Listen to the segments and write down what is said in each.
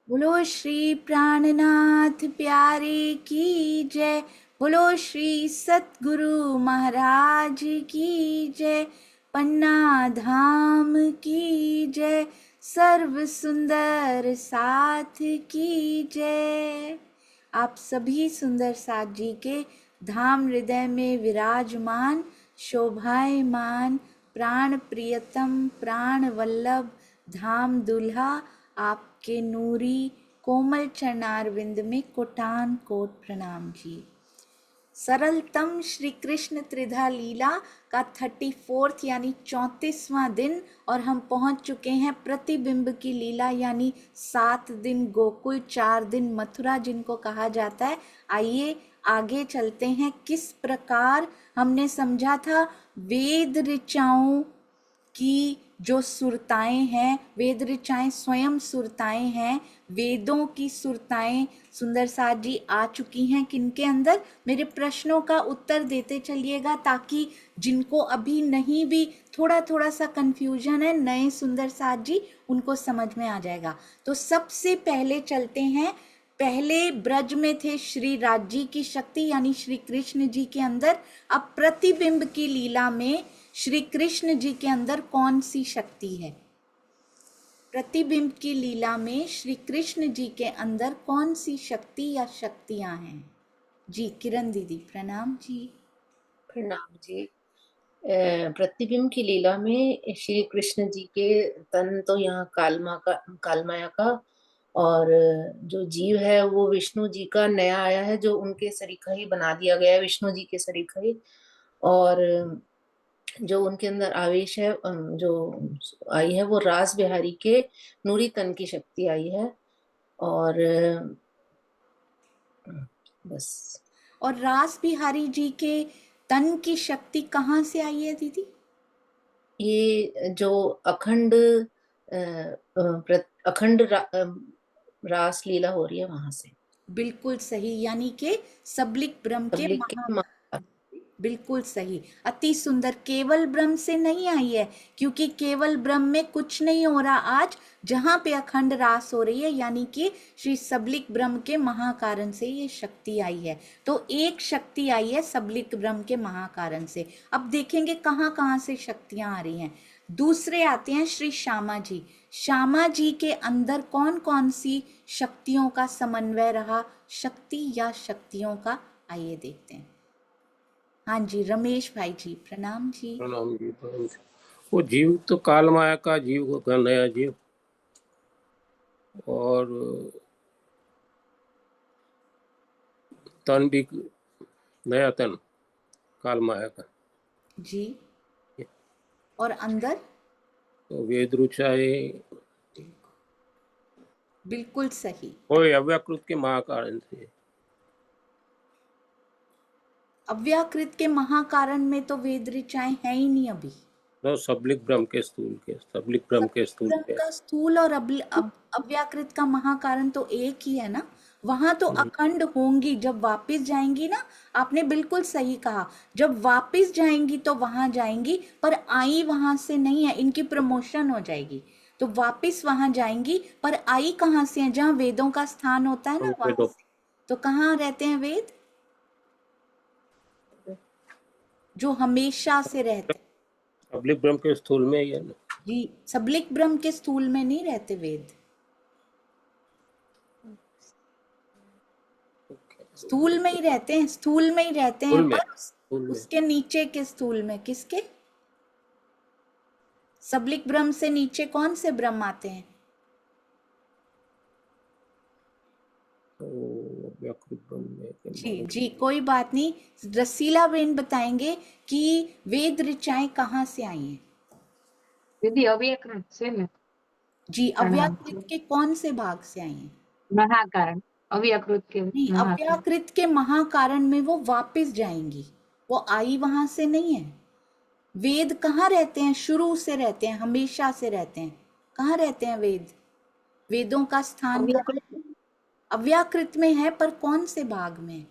बोलो श्री प्राणनाथ प्यारे की जय। बोलो श्री सतगुरु महाराज की जय। पन्ना धाम की जय। सर्व सुंदर साथ की जय। आप सभी सुंदर साथ जी के धाम हृदय में विराजमान शोभायमान प्राण प्रियतम प्राण वल्लभ धाम दुल्हा आपके नूरी कोमल चरणारविंद में कोटान कोट प्रणाम जी। सरलतम श्री कृष्ण त्रिधा लीला का 34th यानी 34वां दिन और हम पहुंच चुके हैं प्रतिबिंब की लीला यानी 7 दिन गोकुल 4 दिन मथुरा जिनको कहा जाता है। आइए आगे चलते हैं। किस प्रकार हमने समझा था वेद ऋचाओं की जो सुरताएं हैं, वेद ऋचाएं स्वयं सुरताएं हैं। वेदों की सुरताएं सुंदर साथ जी आ चुकी हैं किनके अंदर। मेरे प्रश्नों का उत्तर देते चलिएगा ताकि जिनको अभी नहीं भी थोड़ा थोड़ा सा कंफ्यूजन है नए सुंदर साथ जी उनको समझ में आ जाएगा। तो सबसे पहले चलते हैं। पहले ब्रज में थे श्री राज्य की शक्ति यानी श्री कृष्ण जी के अंदर। अब प्रतिबिंब की लीला में श्री कृष्ण जी के अंदर कौन सी शक्ति है। प्रतिबिंब की लीला में श्री कृष्ण जी के अंदर कौन सी शक्ति या शक्तियां हैं। जी किरण दीदी प्रणाम जी। प्रणाम जी। प्रतिबिंब की लीला में श्री कृष्ण जी के तन तो यहाँ कालमाया का और जो जीव है वो विष्णु जी का नया आया है जो उनके सरीखा ही बना दिया गया है, विष्णु जी के सरीखा ही। और जो उनके अंदर आवेश है, जो आई है वो रास बिहारी के नूरी तन की शक्ति आई है। और बस। और रास बिहारी जी के तन की शक्ति कहाँ से आई है दीदी। ये जो अखंड रास लीला हो रही है वहां से। बिल्कुल सही यानी कि सबलिक ब्रह्म के तबलीग के महा। बिल्कुल सही अति सुंदर। केवल ब्रह्म से नहीं आई है क्योंकि केवल ब्रह्म में कुछ नहीं हो रहा आज। जहां पे अखंड रास हो रही है यानी कि श्री सबलिक ब्रह्म के महाकारण से ये शक्ति आई है। तो एक शक्ति आई है सबलिक ब्रह्म के महाकारण से। अब देखेंगे कहाँ कहाँ से शक्तियां आ रही हैं। दूसरे आते हैं श्री श्यामा जी। श्यामा जी के अंदर कौन कौन सी शक्तियों का समन्वय रहा। शक्ति या शक्तियों का आइए देखते हैं। हाँ जी रमेश भाई जी प्रणाम जी। प्रणाम जी प्रणाम जी। वो जीव तो काल माया का जीव का नया जीव और तन भी नया तन काल माया का। जी और अंदर तो वेद रुचाए बिल्कुल सही। कोई अव्याकृत के महाकारण से। अव्याकृत के महाकारण में तो वेद ऋचाएं है ही नहीं अभी। तो सबलिक ब्रह्म के स्थूल के सबलिक ब्रह्म के स्थूल ब्रह्म के। का स्थूल और अव्याकृत का महाकारण तो एक ही है ना। वहां तो अखंड होंगी जब वापस जाएंगी ना। आपने बिल्कुल सही कहा। जब वापस जाएंगी तो वहां जाएंगी पर आई वहां से नहीं है। इनकी प्रमोशन हो जाएगी तो वापस वहां जाएंगी पर आई कहाँ से है। जहाँ वेदों का स्थान होता है ना वहां से। तो कहाँ रहते हैं वेद जो हमेशा से रहते हैं। सबलिक ब्रह्म के स्थूल में ही है ना। जी सबलिक ब्रह्म के स्थूल में नहीं रहते वेद। स्थूल में ही रहते हैं। स्थूल में ही रहते हैं स्थूल में पर स्थूल में उसके नीचे के स्थूल में किसके। सबलिक ब्रह्म से नीचे कौन से ब्रह्म आते हैं। तो अव्याकृत ब्रह्म में जी जी कोई बात नहीं। रसीला बेन बताएंगे कि वेद ऋचाएं कहाँ से आई हैं। दीदी अव्यकृत से न जी प्रणाम अव्याकृत के कौन से भाग से आई हैं। महाकारण अव्यकृत के नहीं महाकारण अव्याकृत के महाकारण में वो वापस जाएंगी। वो आई वहां से नहीं है। वेद कहाँ रहते हैं। शुरू से रहते हैं हमेशा से रहते हैं। कहाँ रहते हैं वेद। वेदों का स्थान कहाँ है? अव्यकृत अव्याकृत में है पर कौन से भाग में।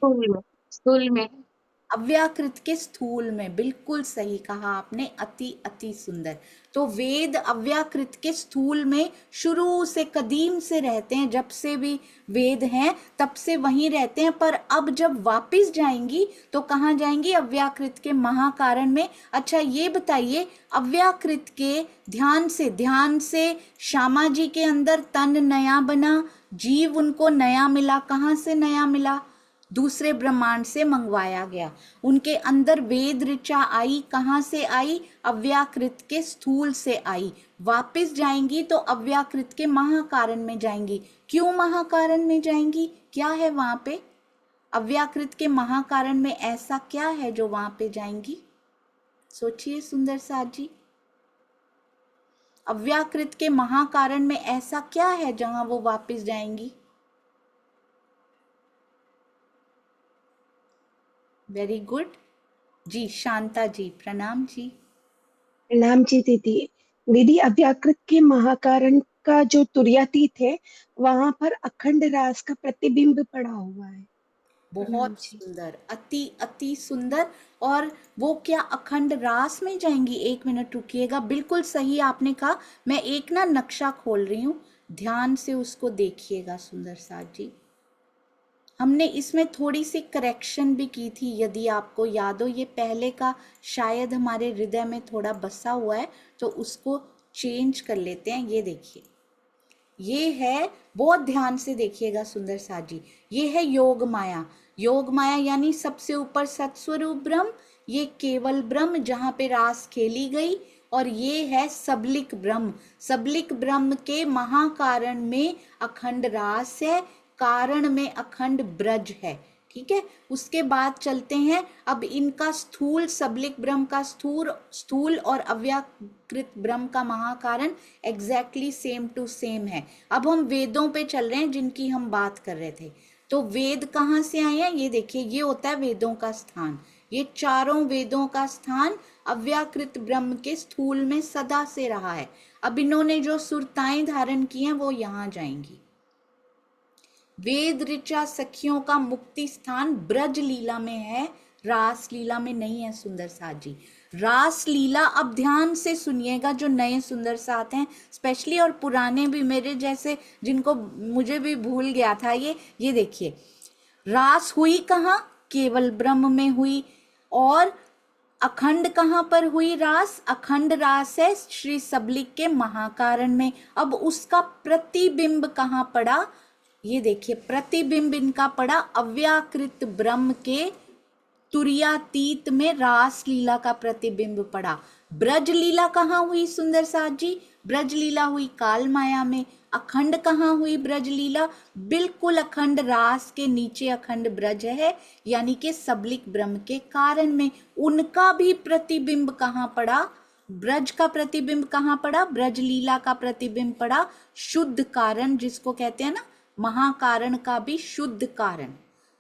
स्थूल में अव्याकृत के स्थूल में, बिल्कुल सही कहा आपने, अति अति सुंदर। तो वेद अव्याकृत के स्थूल में शुरू से कदीम से रहते हैं, जब से भी वेद हैं तब से वहीं रहते हैं, पर अब जब वापस जाएंगी तो कहाँ जाएंगी? अव्याकृत के महाकारण में। अच्छा ये बताइए, अव्याकृत के ध्यान से श्यामा जी के अंदर तन नया बना, जीव उनको नया मिला। कहाँ से नया मिला? दूसरे ब्रह्मांड से मंगवाया गया। उनके अंदर वेद ऋचा आई, कहाँ से आई? अव्याकृत के स्थूल से आई। वापस जाएंगी तो अव्याकृत के महाकारण में जाएंगी। क्यों महाकारण में जाएंगी? क्या है वहां पे? अव्याकृत के महाकारण में ऐसा क्या है जो वहां पे जाएंगी? सोचिए सुंदर साथ जी, अव्याकृत के महाकारण में ऐसा क्या है जहां वो वापस जाएंगी? वेरी गुड जी, शांता जी, प्रणाम जी। प्रणाम जी दीदी। दीदी, अव्याकृत के महाकारण का जो तुर्यातीत है, वहां पर अखंड रास का प्रतिबिंब पड़ा हुआ है। प्रणाम बहुत जी। सुंदर, अति अति सुंदर। और वो क्या अखंड रास में जाएंगी? एक मिनट रुकिएगा, बिल्कुल सही आपने कहा। मैं एक ना नक्शा खोल रही हूँ, ध्यान से उसको देखिएगा सुंदर साथ जी। हमने इसमें थोड़ी सी करेक्शन भी की थी, यदि आपको याद हो। ये पहले का शायद हमारे हृदय में थोड़ा बसा हुआ है, तो उसको चेंज कर लेते हैं। ये देखिए, ये है, बहुत ध्यान से देखिएगा सुंदर साथ जी, ये है योग माया। योग माया यानी सबसे ऊपर सत्स्वरूप ब्रह्म, ये केवल ब्रह्म जहाँ पे रास खेली गई। और ये है सबलिक ब्रह्म। सबलिक ब्रह्म के महाकारण में अखंड रास है, कारण में अखंड ब्रज है। ठीक है, उसके बाद चलते हैं। अब इनका स्थूल, सबलिक ब्रह्म का स्थूल और अव्याकृत ब्रह्म का महाकारण एग्जैक्टली सेम टू सेम है। अब हम वेदों पे चल रहे हैं जिनकी हम बात कर रहे थे। तो वेद कहाँ से आए हैं? ये देखिए, ये होता है वेदों का स्थान। ये चारों वेदों का स्थान अव्याकृत ब्रह्म के स्थूल में सदा से रहा है। अब इन्होंने जो सुरताएं धारण की हैं वो यहाँ जाएंगी। वेद ऋचा सखियों का मुक्ति स्थान ब्रज लीला में है, रास लीला में नहीं है सुंदर साथ जी। रास लीला, अब ध्यान से सुनिएगा, जो नए सुंदर साथ हैं स्पेशली, और पुराने भी मेरे जैसे जिनको मुझे भी भूल गया था ये देखिए, रास हुई कहाँ? केवल ब्रह्म में हुई। और अखंड कहाँ पर हुई रास? अखंड रास है श्री सबलिक के महाकारण में। अब उसका प्रतिबिंब कहाँ पड़ा? ये देखिए, प्रतिबिंब इनका पड़ा अव्याकृत ब्रह्म के तुर्यातीत में, रास लीला का प्रतिबिंब पड़ा। ब्रज लीला कहाँ हुई सुंदर साथ जी? ब्रज लीला हुई काल माया में। अखंड कहाँ हुई ब्रज लीला? बिल्कुल अखंड रास के नीचे अखंड ब्रज है, यानी कि सबलिक ब्रह्म के कारण में। उनका भी प्रतिबिंब कहाँ पड़ा? ब्रज का प्रतिबिंब कहाँ पड़ा? ब्रज लीला का प्रतिबिंब पड़ा शुद्ध कारण, जिसको कहते हैं ना महाकारण का भी शुद्ध कारण,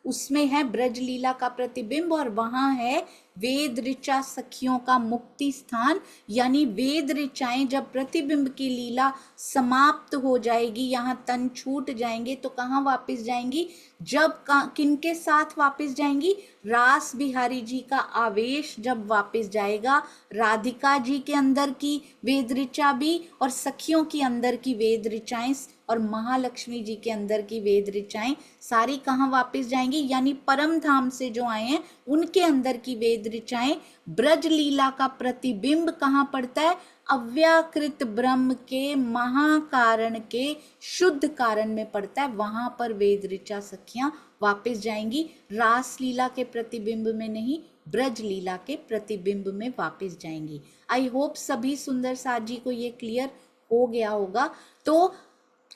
उसमें है ब्रज लीला का प्रतिबिंब। और वहां है वेद ऋचा सखियों का मुक्ति स्थान, यानी वेद ऋचाएं जब प्रतिबिंब की लीला समाप्त हो जाएगी, यहाँ तन छूट जाएंगे, तो कहाँ वापस जाएंगी? जब किनके साथ वापस जाएंगी? रास बिहारी जी का आवेश जब वापस जाएगा, राधिका जी के अंदर की वेद ऋचा भी, और सखियों के अंदर की वेद ऋचाएं, और महालक्ष्मी जी के अंदर की वेद ऋचाएं सारी कहाँ वापस जाएंगी? यानी परम धाम से जो आए हैं उनके अंदर की वेद ऋचाएं। ब्रज लीला का प्रतिबिंब कहाँ पड़ता है? अव्याकृत ब्रह्म के महाकारण के शुद्ध कारण में पड़ता है। वहां पर वेद ऋचा सखियां वापस जाएंगी, रास लीला के प्रतिबिंब में नहीं, ब्रज लीला के प्रतिबिंब में वापस जाएंगी। आई होप सभी सुंदर साथ जी को ये क्लियर हो गया होगा। तो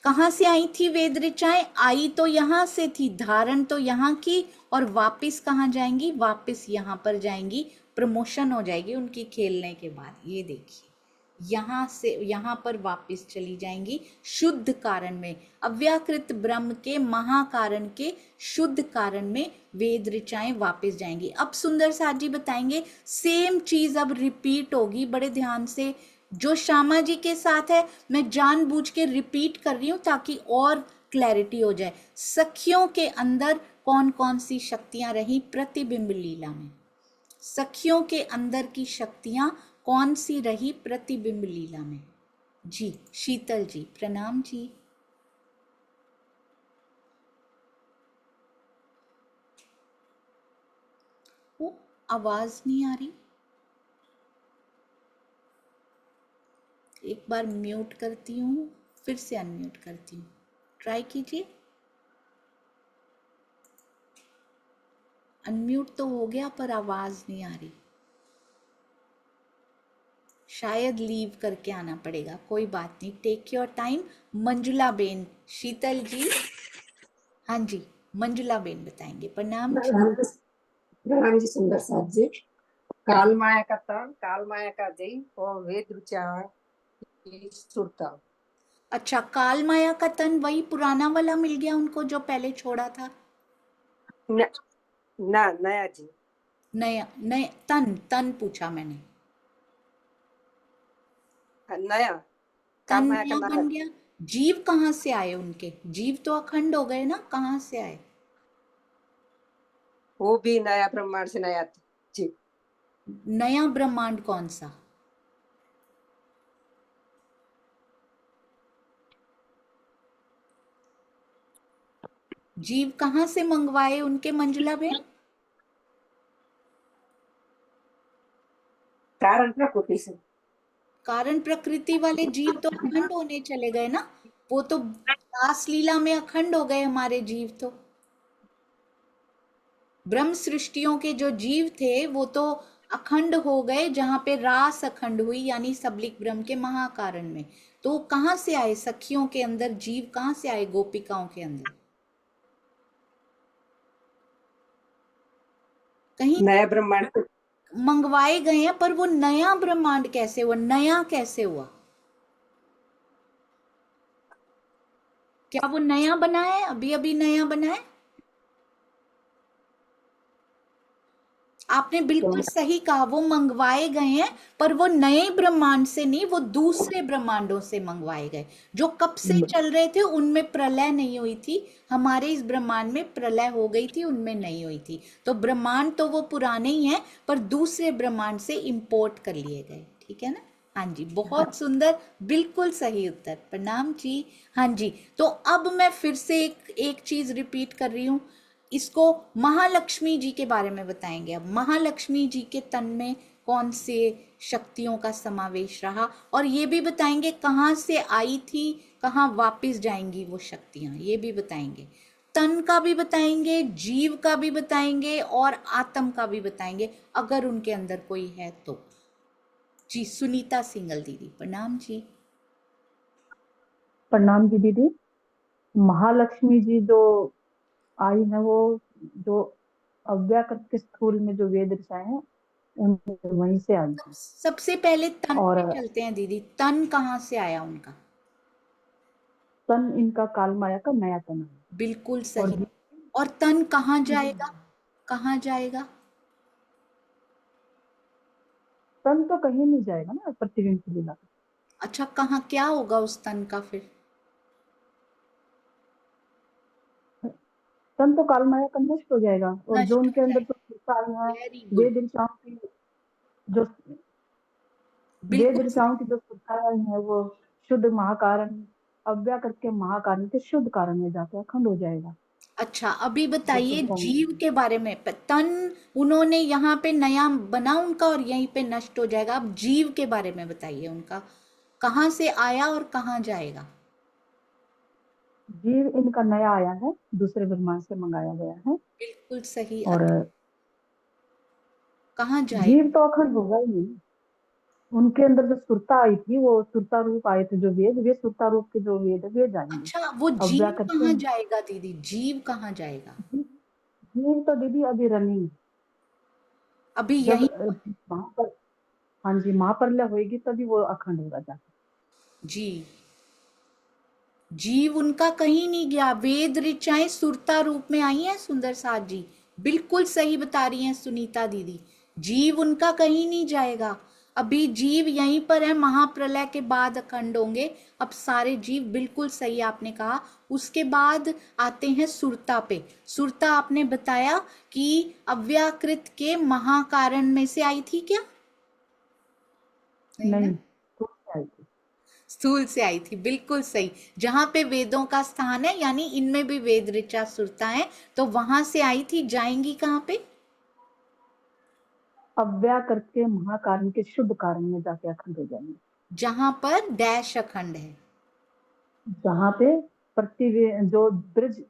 कहाँ से आई थी वेद ऋचाएं? आई तो यहाँ से थी, धारण तो यहाँ की, और वापस कहाँ जाएंगी? वापस यहाँ पर जाएंगी, प्रमोशन हो जाएगी उनकी खेलने के बाद। ये देखिए, यहाँ से यहाँ पर वापस चली जाएंगी शुद्ध कारण में, अव्याकृत ब्रह्म के महाकारण के शुद्ध कारण में वेद ऋचाएं वापस जाएंगी। अब सुंदर साथ जी बताएंगे, सेम चीज अब रिपीट होगी, बड़े ध्यान से। जो श्यामा जी के साथ है मैं जानबूझ के रिपीट कर रही हूँ ताकि और क्लैरिटी हो जाए। सखियों के अंदर कौन कौन सी शक्तियां रही प्रतिबिंब लीला में? सखियों के अंदर की शक्तियां कौन सी रही प्रतिबिंब लीला में? जी शीतल जी, प्रणाम जी। वो आवाज नहीं आ रही, एक बार म्यूट करती हूँ, फिर से अनम्यूट करती हूँ, ट्राई कीजिए। अनम्यूट तो हो गया पर आवाज नहीं आ रही, शायद लीव करके आना पड़ेगा, कोई बात नहीं, take your time. Manjula ben, Sheetal ji, हाँ जी मंजुला बेन बताएंगे। प्रणाम जी। प्रणाम जी सुंदर साथ जी। काल माया का तन, काल माया का जय और वेद रुचा की सुरता। अच्छा, काल माया का तन वही पुराना वाला मिल गया उनको जो पहले छोड़ा था? न, ना नया जी। नया? नया तन, तन पूछा मैंने। नया तन काल माया का नया नया। बन गया। जीव कहाँ से आए उनके? जीव तो अखंड हो गए ना, कहाँ से आए? वो भी नया ब्रह्मांड से नया जी। नया ब्रह्मांड कौन सा? जीव कहाँ से मंगवाए उनके मंजुला बेन? कारण प्रकृति से। कारण प्रकृति वाले जीव तो अखंड होने चले गए ना, वो तो रास लीला में अखंड हो गए हमारे जीव तो। ब्रह्म सृष्टियों के जो जीव थे वो तो अखंड हो गए, जहां पे रास अखंड हुई, यानी सबलिक ब्रह्म के महाकारण में। तो कहां से आए सखियों के अंदर जीव, कहां से आए गोपिकाओं के अंदर? कहीं नया ब्रह्मांड से। मंगवाए गए हैं, पर वो नया ब्रह्मांड कैसे हुआ, नया कैसे हुआ? क्या वो नया बना है, अभी अभी नया बना है? आपने बिल्कुल सही कहा, वो मंगवाए गए हैं, पर वो नए ब्रह्मांड से नहीं, वो दूसरे ब्रह्मांडों से मंगवाए गए जो कब से चल रहे थे, उनमें प्रलय नहीं हुई थी। हमारे इस ब्रह्मांड में प्रलय हो गई थी, उनमें नहीं हुई थी। तो ब्रह्मांड तो वो पुराने ही हैं, पर दूसरे ब्रह्मांड से इंपोर्ट कर लिए गए। ठीक है ना? हाँ जी, बहुत सुंदर, बिल्कुल सही उत्तर, प्रणाम जी। हाँ जी, तो अब मैं फिर से एक चीज रिपीट कर रही हूँ, इसको महालक्ष्मी जी के बारे में बताएंगे। अब महालक्ष्मी जी के तन में कौन से शक्तियों का समावेश रहा, और ये भी बताएंगे कहाँ से आई थी, कहाँ वापस जाएंगी वो शक्तियां, ये भी बताएंगे। तन का भी बताएंगे, जीव का भी बताएंगे, और आत्म का भी बताएंगे, अगर उनके अंदर कोई है तो। जी सुनीता सिंगल दीदी, प्रणाम जी। प्रणाम जी दीदी। महालक्ष्मी जी जो आई है वो जो अव्याकृत के स्थूल में जो वेद ऋचाएं हैं उन वहीं से आई है। सबसे पहले तन और पे चलते हैं दीदी, तन कहाँ से आया उनका? तन इनका काल माया का नया तन है। बिल्कुल और सही। और तन कहाँ जाएगा, कहाँ जाएगा? तन तो कहीं नहीं जाएगा ना प्रतिबिंब की लीला। अच्छा, कहाँ, क्या होगा उस तन का फिर? तन तो काल माया का नष्ट हो जाएगा, और नष्ट जो हो उनके अंदर जाएगा। जो सुरता आई है, वेरी गुड, वेद ऋचाओं की जो वेद बिल्कुल ऋचाओं सही। की जो सुरता आई है वो शुद्ध महाकारण अव्याकृत के महाकारण के शुद्ध कारण में जाकर अखंड हो जाएगा। अच्छा, अभी जो बताइए शुद्ध होंगे। जीव के बारे में। तन उन्होंने यहाँ पे नया बना उनका, और यहीं पे नष्ट हो जाएगा। अब जीव के बारे में बताइए, उनका कहाँ से आया और कहाँ जाएगा? जीव इनका नया आया है, दूसरे ब्रह्मांड से मंगाया गया है। बिल्कुल सही। और कहाँ जाएगा? जीव तो अखंड होगा ही नहीं। उनके अंदर जो सुरता आई थी वो सुरता रूप आए थे जो वेद, वे सुरता रूप के जो वेद वे जाएंगे अच्छा, वो जीव अव्याकृत कहाँ के। जाएगा दीदी, जीव कहाँ जाएगा? जीव तो दीदी अभी रनिंग, अभी जब यही। वहां पर, हाँ जी, महाप्रलय होगी तभी वो अखंड होगा जाके। जी, जीव उनका कहीं नहीं गया, वेद ऋचाएं सुरता रूप में आई हैं। सुंदर साथ जी बिल्कुल सही बता रही हैं सुनीता दीदी, जीव उनका कहीं नहीं जाएगा। अभी जीव यहीं पर है, महाप्रलय के बाद अखंड होंगे। अब सारे जीव, बिल्कुल सही आपने कहा। उसके बाद आते हैं सुरता पे। सुरता आपने बताया कि अव्याकृत के महाकारण में से आई थी क्या? ना? नहीं, तो क्या है? स्थूल से आई थी, बिल्कुल सही। जहां पे वेदों का स्थान है, यानी इनमें भी वेद ऋचा सुरता है, तो वहां से आई थी। जाएंगी कहाँ पे? अव्याकृत के महाकारण के शुद्ध कारण में जाके अखंड हो जाएंगे, जहां पर डैश अखंड है। जहाँ पे प्रतिबिंब जो ब्रज,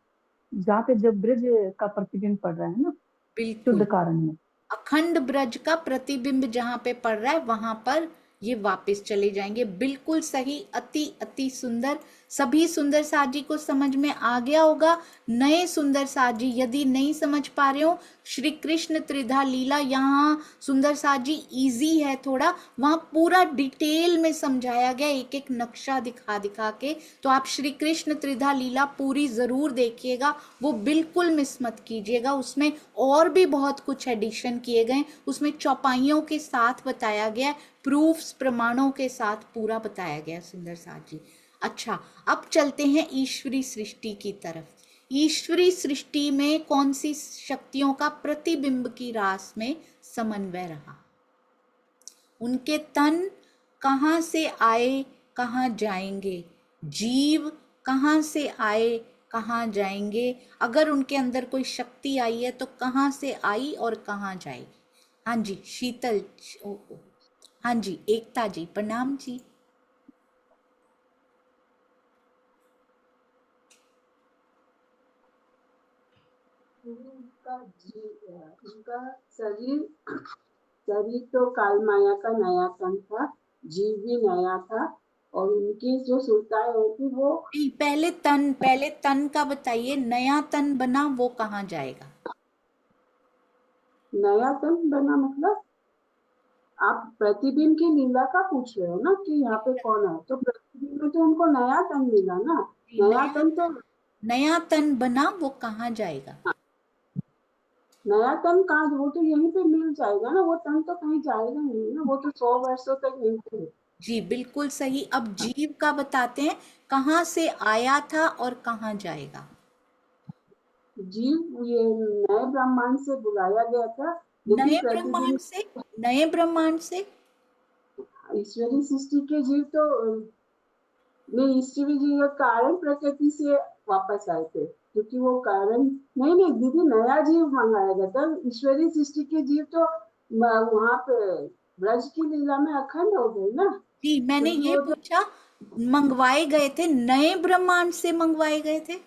जहाँ पे जब ब्रज का प्रतिबिंब पड़ रहा है ना बिल्कुल, शुद्ध कारण में, अखंड ब्रज का प्रतिबिंब जहां पे पड़ रहा है वहां पर ये वापस चले जाएंगे। बिल्कुल सही, अति अति सुंदर। सभी सुंदर साथ जी को समझ में आ गया होगा। नए सुंदर साथ जी यदि नहीं समझ पा रहे हो, श्री कृष्ण त्रिधा लीला, यहाँ सुंदर साथ जी इजी है थोड़ा, वहां पूरा डिटेल में समझाया गया, एक एक नक्शा दिखा दिखा के। तो आप श्री कृष्ण त्रिधा लीला पूरी जरूर देखिएगा, वो बिल्कुल मिस मत कीजिएगा। उसमें और भी बहुत कुछ एडिशन किए गए, उसमें चौपाइयों के साथ बताया गया, प्रूफ्स प्रमाणों के साथ पूरा बताया गया सुंदर साथ जी। अच्छा, अब चलते हैं ईश्वरी सृष्टि की तरफ। ईश्वरी सृष्टि में कौन सी शक्तियों का प्रतिबिंब की रास में समन्वय रहा? उनके तन कहाँ से आए, कहाँ जाएंगे? जीव कहाँ से आए, कहाँ जाएंगे? अगर उनके अंदर कोई शक्ति आई है तो कहाँ से आई और कहाँ जाएगी? हाँ जी, शीतल, हाँ जी, एकता जी, प्रणाम जी। उनका शरीर तो काल माया का नया तन था, जीव भी नया था, और उनकी जो सुरताएं होती वो पहले तन का बताइए। नया तन बना वो कहाँ जाएगा? नया तन बना मतलब आप प्रतिबिंब की लीला का पूछ रहे हो ना कि यहाँ पे कौन है, तो प्रतिबिंब में तो उनको नया तन मिला ना। नया तन बना वो कहाँ जाएगा? नया तन कहाँ, वो तो यहीं पे मिल जाएगा ना, वो तन तो कहीं जाएगा नहीं ना, वो तो 100 वर्षों तक यहीं पे। जी बिल्कुल सही। अब जीव का बताते हैं, कहाँ से आया था और कहाँ जाएगा? जीव ये नए ब्रह्मांड से बुलाया गया था, लेकिन नए ब्रह्मांड से? नए ब्रह्मांड से? ईश्वरी सृष्टि के जीव तो नहीं, ईश्वरी जी ये कारण प्रकृति से वापस आए थे, क्योंकि वो कारण नहीं दीदी, नया जीव मंगाया गया था। ईश्वरी सृष्टि के जीव तो वहां पे ब्रज की लीला में अखंड हो गए ना। जी, मैंने ये पूछा, मंगवाए गए थे, नए ब्रह्मांड से मंगवाए गए थे?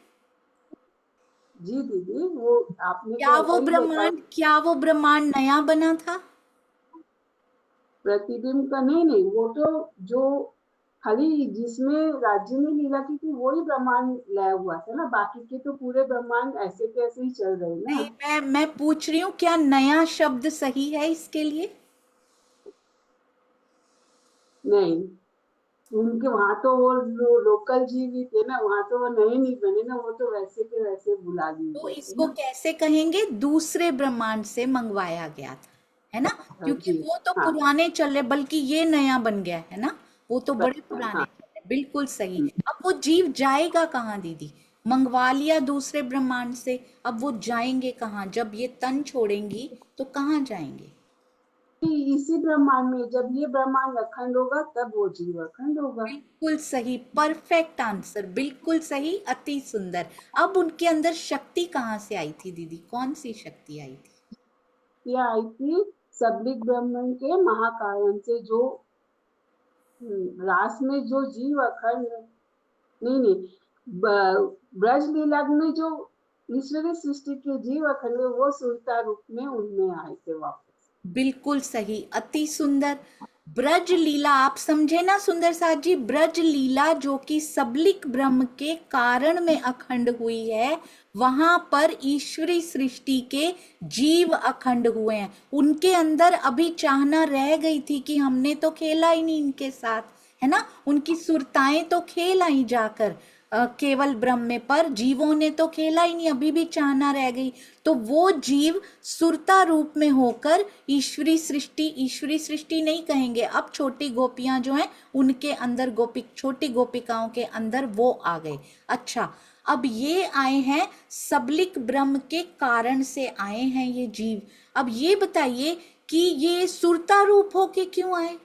जी दीदी, वो आपने क्या वो ब्रह्मांड नया बना था? प्रतिबिंब का नहीं, वो तो जो खाली जिसमें राज्य में लीला की थी वही ब्रह्मांड लाया हुआ था ना, बाकी के तो पूरे ब्रह्मांड ऐसे कैसे ही चल रहे ना। नहीं, मैं पूछ रही हूँ, क्या नया शब्द सही है इसके लिए? नहीं, उनके वहां तो वो लोकल जीव ही थे ना, वहां तो वो नए नहीं बने ना, वो तो वैसे के वैसे बुला दिए तो गए इसको कैसे कहेंगे? दूसरे ब्रह्मांड से मंगवाया गया था, है ना? क्योंकि वो तो पुराने चल रहे, बल्कि ये नया बन गया है ना, वो तो बड़े पुराने चल रहे। बिल्कुल सही। अब वो जीव जाएगा कहाँ दीदी? मंगवा लिया दूसरे ब्रह्मांड से, अब वो जाएंगे कहाँ? जब ये तन छोड़ेंगी तो कहाँ जाएंगे? इसी ब्रह्मांड में, जब ये ब्रह्मांड अखंड होगा तब वो जीव अखंड होगा। बिल्कुल सही, परफेक्ट आंसर, बिल्कुल सही, अति सुंदर। अब उनके अंदर शक्ति कहाँ से आई थी दीदी? कौन सी शक्ति आई थी? ये आई थी सबलिक ब्रह्म के महाकारण से, जो रास में जो जीव अखंड नहीं ब्रज लीला में जो ईश्वरी सृष्टि के जीव अखंड, वो सुरता रूप में उनमें आए थे वापस। बिल्कुल सही, अति सुंदर। ब्रज लीला आप समझे ना सुंदर साथ जी? ब्रज लीला जो कि सबलिक ब्रह्म के कारण में अखंड हुई है, वहां पर ईश्वरी सृष्टि के जीव अखंड हुए हैं। उनके अंदर अभी चाहना रह गई थी कि हमने तो खेला ही नहीं इनके साथ, है ना? उनकी सुरताएं तो खेल आई जाकर, केवल ब्रह्म में, पर जीवों ने तो खेला ही नहीं, अभी भी चाहना रह गई। तो वो जीव सुरता रूप में होकर ईश्वरी सृष्टि नहीं कहेंगे, अब छोटी गोपियां जो हैं उनके अंदर, छोटी गोपिकाओं के अंदर वो आ गए। अच्छा, अब ये आए हैं सबलिक ब्रह्म के कारण से आए हैं ये जीव। अब ये बताइए कि ये सुरता रूप होके क्यों आए?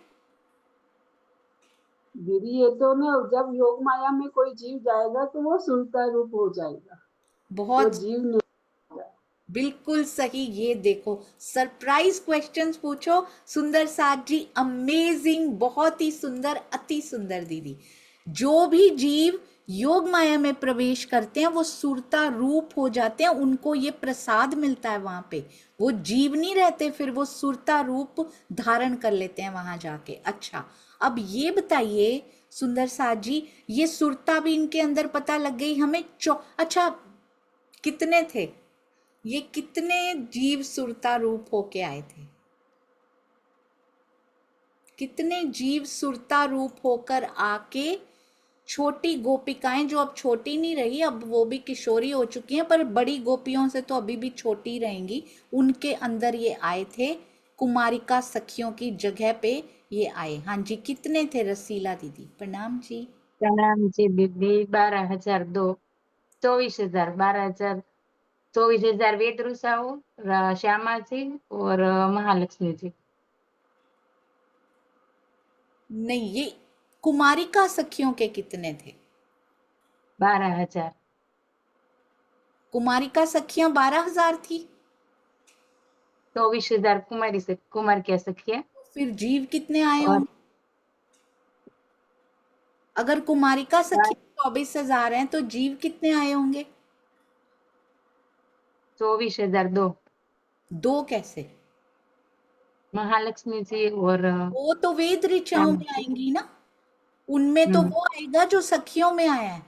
दीदी ये तो ना, जब योग माया में कोई जीव जाएगा तो वो सुरता रूप हो जाएगा, वो बहुत जीव नहीं। बिल्कुल सही। ये देखो, सरप्राइज क्वेश्चंस पूछो सुंदर साथ जी, अमेजिंग, बहुत ही सुंदर, अति सुंदर दीदी। जो भी जीव योग माया में प्रवेश करते हैं वो सुरता रूप हो जाते हैं, उनको ये प्रसाद मिलता है वहां पे, वो जीव नहीं रहते, फिर वो सुरता रूप धारण कर लेते हैं वहां जाके। अच्छा, अब ये बताइए सुंदर साथ जी, ये सुरता भी इनके अंदर पता लग गई हमें। अच्छा, कितने थे ये, कितने जीव सुरता रूप होके आए थे? कितने जीव सुरता रूप होकर आके, छोटी गोपिकाएं जो अब छोटी नहीं रही, अब वो भी किशोरी हो चुकी हैं, पर बड़ी गोपियों से तो अभी भी छोटी रहेंगी, उनके अंदर ये आए थे, कुमारिका सखियों की जगह पे ये आए। हाँ जी, कितने थे रसीला दीदी? प्रणाम जी। प्रणाम जी दीदी। 12,002, 24,000, 12,000, 24,000 वेद ऋषाओं, श्यामा जी और महालक्ष्मी जी। नहीं, ये कुमारिका सखियों के कितने थे? 12,000। कुमारिका सखियां 12,000 थी, 24,000 कुमार क्या सखिया। फिर जीव कितने आए और होंगे? अगर कुमारिका सखी 24,000 हैं तो जीव कितने आए होंगे? 24,002 दो कैसे? महालक्ष्मी जी और वो तो वेद ऋचाओं श्यामा में जी। आएंगी ना, उनमें तो वो आएगा जो सखियों में आया है,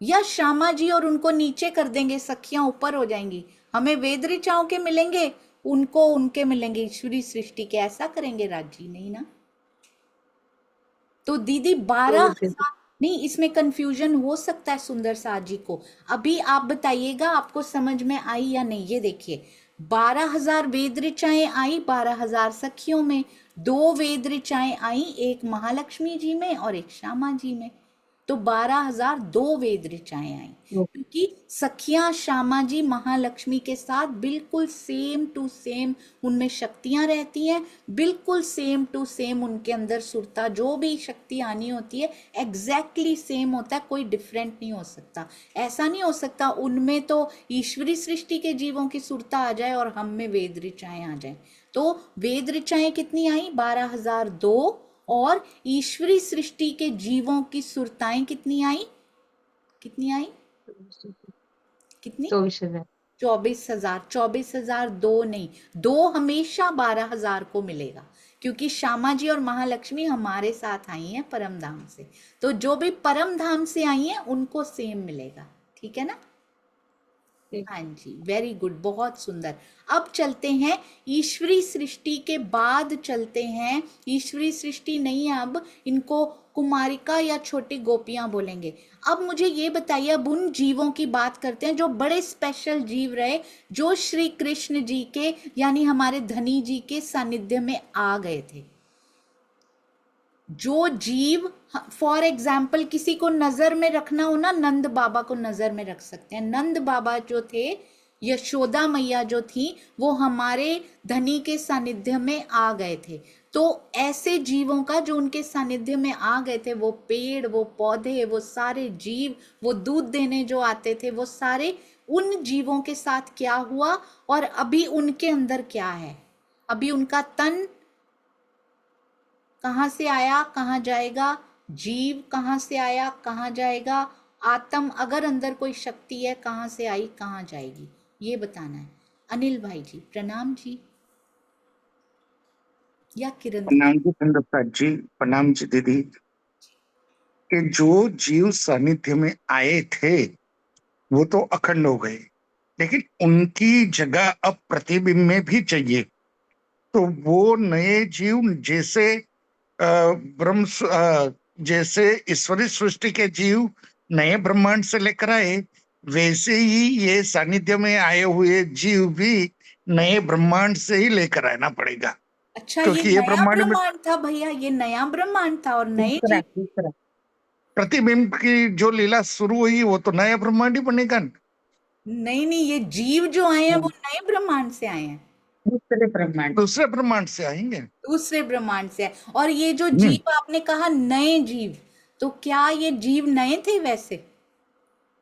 या श्यामा जी और उनको नीचे कर देंगे, सखियां ऊपर हो जाएंगी, हमें वेद ऋचाओं के मिलेंगे, उनको उनके मिलेंगे ईश्वरी सृष्टि के, ऐसा करेंगे राजी? नहीं ना। तो दीदी 12,000 नहीं, इसमें कंफ्यूजन हो सकता है सुंदर साथ जी को। अभी आप बताइएगा आपको समझ में आई या नहीं। ये देखिए, 12,000 वेद ऋचाएं आई 12,000 सखियों में, 2 वेद ऋचाएं आई, एक महालक्ष्मी जी में और एक श्यामा जी में, तो 12,002 वेद ऋचाएं आई, क्योंकि सखियां श्यामा जी महालक्ष्मी के साथ बिल्कुल सेम टू सेम उनमें शक्तियां रहती हैं, बिल्कुल सेम टू सेम उनके अंदर सुरता, जो भी शक्ति आनी होती है एग्जैक्टली सेम होता है, कोई डिफरेंट नहीं हो सकता। ऐसा नहीं हो सकता उनमें तो ईश्वरी सृष्टि के जीवों की सुरता आ जाए और हम में वेद ऋचाएं आ जाए। तो वेद ऋचाएं कितनी आई? 12,002, और ईश्वरी सृष्टि के जीवों की सुरताएं कितनी आई? कितनी आई? कितनी? 24,000। 24,000। 24,002 नहीं, 2 हमेशा 12,000 को मिलेगा, क्योंकि श्यामा जी और महालक्ष्मी हमारे साथ आई हैं परम धाम से, तो जो भी परम धाम से आई हैं उनको सेम मिलेगा, ठीक है ना? हाँ जी, वेरी गुड, बहुत सुंदर। अब चलते हैं ईश्वरी सृष्टि के बाद, चलते हैं ईश्वरी सृष्टि नहीं है, अब इनको कुमारिका या छोटी गोपियां बोलेंगे। अब मुझे ये बताइए, अब उन जीवों की बात करते हैं जो बड़े स्पेशल जीव रहे, जो श्री कृष्ण जी के यानी हमारे धनी जी के सानिध्य में आ गए थे। जो जीव, फॉर एग्जाम्पल किसी को नजर में रखना हो ना, नंद बाबा को नजर में रख सकते हैं। नंद बाबा जो थे, यशोदा मैया जो थी, वो हमारे धनी के सानिध्य में आ गए थे। तो ऐसे जीवों का जो उनके सानिध्य में आ गए थे, वो पेड़, वो पौधे, वो सारे जीव, वो दूध देने जो आते थे, वो सारे, उन जीवों के साथ क्या हुआ और अभी उनके अंदर क्या है? अभी उनका तन कहाँ से आया, कहाँ जाएगा? जीव कहाँ से आया, कहाँ जाएगा? आत्म, अगर अंदर कोई शक्ति है, कहाँ से आई, कहाँ जाएगी? ये बताना है। अनिल भाई जी, प्रणाम जी, या किरण? प्रणाम जी प्रसाद जी, प्रणाम जी दीदी। कि जो जीव सानिध्य में आए थे वो तो अखंड हो गए, लेकिन उनकी जगह अब प्रतिबिंब में भी चाहिए। तो वो नए जीव जैसे ब्रह्म जैसे ईश्वरी सृष्टि के जीव नए ब्रह्मांड से लेकर आए, वैसे ही ये सानिध्य में आए हुए जीव भी नए ब्रह्मांड से ही लेकर आना पड़ेगा, अच्छा, ये क्योंकि ये नया ब्रह्मांड में ब्रह्मांड था भैया, ये नया ब्रह्मांड था और नए दूसरा जीव। दूसरा प्रतिबिंब की जो लीला शुरू हुई वो तो नया ब्रह्मांड ही बनेगा न। नहीं नहीं, ये जीव जो आए हैं वो हाँ, नए ब्रह्मांड से आए हैं, दूसरे ब्रह्मांड दूसरे ब्रह्मांड से आएंगे। दूसरे ब्रह्मांड से आए। और ये जो हम्म, जीव आपने कहा नए जीव, तो क्या ये जीव नए थे वैसे?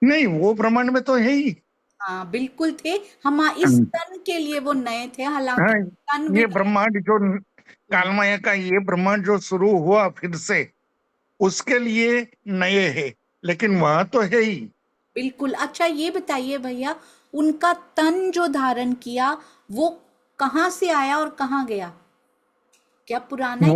नहीं, वो ब्रह्मांड में तो है ही। हाँ बिल्कुल थे, हम इस हम्म, तन के लिए वो नए थे, हालांकि हाँ, तन भी ये नया। ब्रह्मांड जो कालमाया का ये ब्रह्मांड जो शुरू हुआ फिर से, उसके लिए नए है, लेकिन वहां तो है ही। बिल्कुल। अच्छा ये बताइए भैया, उनका तन जो धारण किया वो कहाँ से आया और कहाँ गया? क्या पुराना है?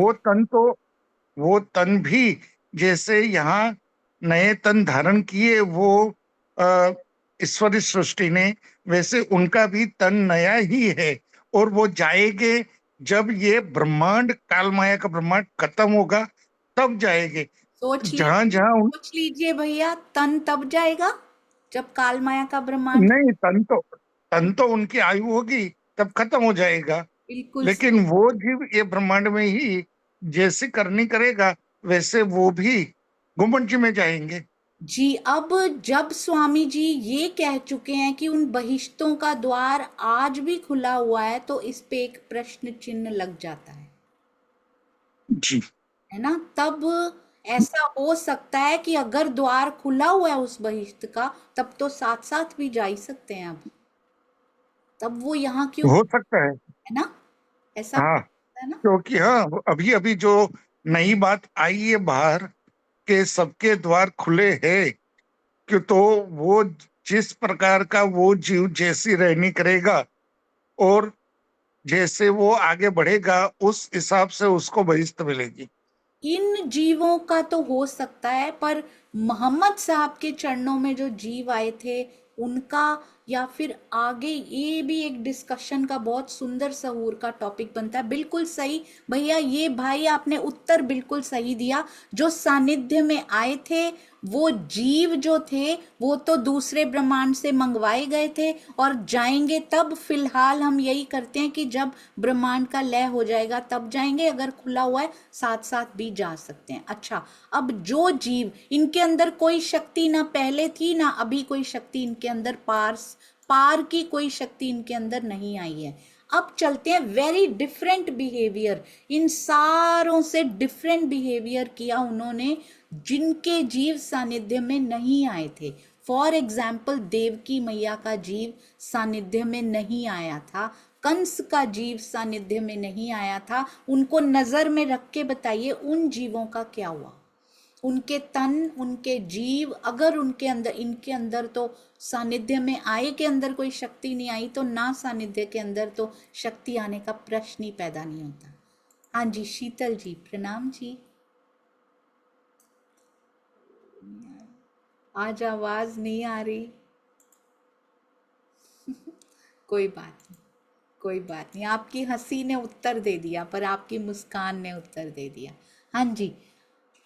वो तन भी जैसे यहाँ नए तन धारण किए वो अ, ईश्वरी सृष्टि ने, वैसे उनका भी तन नया ही है। और वो जाएंगे जब ये ब्रह्मांड, कालमाया का ब्रह्मांड खत्म होगा, तब जाएंगे। जहां जहां सोच लीजिए भैया, तन तब जाएगा जब काल माया का ब्रह्मांड। नहीं, तन तो उनकी आयु होगी तब खत्म हो जाएगा। बिल्कुल लेकिन वो जीव ये ब्रह्मांड में ही जैसे करनी करेगा, वैसे वो भी गुम्बज में जाएंगे। जी। अब जब स्वामी जी ये कह चुके हैं कि उन बहिश्तों का द्वार आज भी खुला हुआ है, तो इस पे एक प्रश्न चिन्ह लग जाता है जी, है ना? तब ऐसा हो सकता है कि अगर द्वार खुला हुआ है उस बहिश्त का, तब तो साथ साथ भी जा ही सकते हैं। अब तब वो यहाँ क्यों, हो सकता है। है ना? ऐसा हो हाँ, सकता है ना? क्योंकि हाँ, अभी अभी जो नई बात आई है बाहर के सबके द्वार खुले हैं, कि तो वो जिस प्रकार का वो जीव जैसी रहनी करेगा और जैसे वो आगे बढ़ेगा, उस हिसाब से उसको बहिष्त मिलेगी। इन जीवों का तो हो सकता है, पर मोहम्मद साहब के चरणों में जो जीव आए थे उनका, या फिर आगे ये भी एक डिस्कशन का बहुत सुंदर सहूर का टॉपिक बनता है। बिल्कुल सही भैया, ये भाई आपने उत्तर बिल्कुल सही दिया। जो सानिध्य में आए थे वो जीव जो थे वो तो दूसरे ब्रह्मांड से मंगवाए गए थे और जाएंगे तब। फिलहाल हम यही करते हैं कि जब ब्रह्मांड का लय हो जाएगा तब जाएंगे, अगर खुला हुआ है साथ साथ भी जा सकते हैं। अच्छा, अब जो जीव, इनके अंदर कोई शक्ति ना पहले थी ना अभी कोई शक्ति इनके अंदर, पार की कोई शक्ति इनके अंदर नहीं आई है। अब चलते हैं वेरी डिफरेंट बिहेवियर, इन सारों से डिफरेंट बिहेवियर किया उन्होंने जिनके जीव सानिध्य में नहीं आए थे। फॉर एग्जाम्पल, देवकी मैया का जीव सानिध्य में नहीं आया था, कंस का जीव सानिध्य में नहीं आया था। उनको नजर में रख के बताइए उन जीवों का क्या हुआ, उनके तन, उनके जीव, अगर उनके अंदर, इनके अंदर तो सानिध्य में आए के अंदर कोई शक्ति नहीं आई, तो ना सानिध्य के अंदर तो शक्ति आने का प्रश्न ही पैदा नहीं होता। हाँ जी, शीतल जी, प्रणाम जी। आज आवाज नहीं आ रही। कोई बात नहीं, कोई बात नहीं, आपकी हंसी ने उत्तर दे दिया, पर आपकी मुस्कान ने उत्तर दे दिया। हाँ जी,